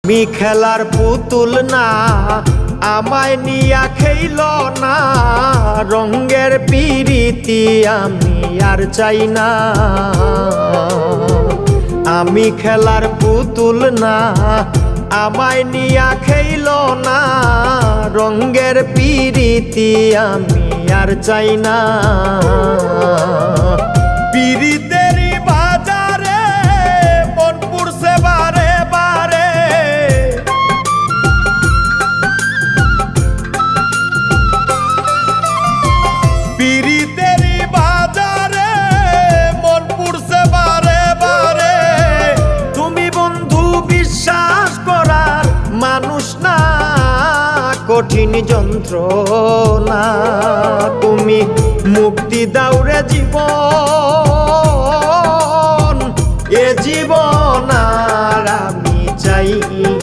আমি খেলার পুতুল না, আমায় নিয়া খেইল না, রঙের পিরিতি আমি আর চাই না। আমি খেলার পুতুল না, আমায় নিয়া খেইল না, রঙের পিরিতি আমি আর চাই না। পিরিতেরই বাজারে মন পুড়ছে বারে বারে, পিরিতেরই বাজারে মন পুড়ছে বারে বারে। তুমি বন্ধু বিশ্বাস করার মানুষ না, কঠিন যন্ত্রণা। তুমি মুক্তি দাও রে জীবন, এ জীবন আর আমি চাই